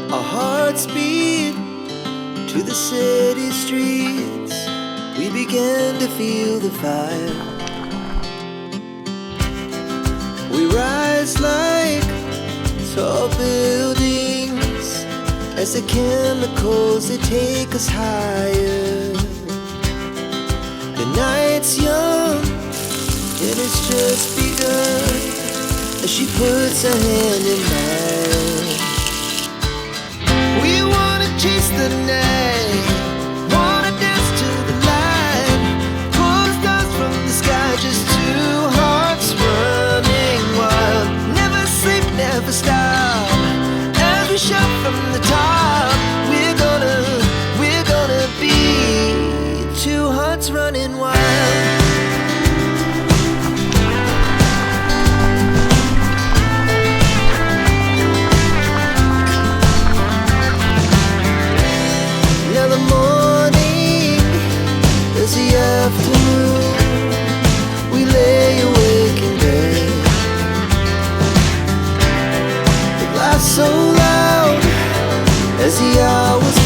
Our hearts beat to the city streets. We began to feel the fire. We rise like tall buildings as the chemicals, they take us higher. The night's young and it's just begun as she puts her hand in mine. We wanna chase the night, wanna dance to the light, pull the stars from the sky, just two hearts running wild. Never sleep, never stop, as we shout from the top. We're gonna be two hearts running wild. Now the morning is the afternoon. We lay awake in bed. The laughs so loud as the hours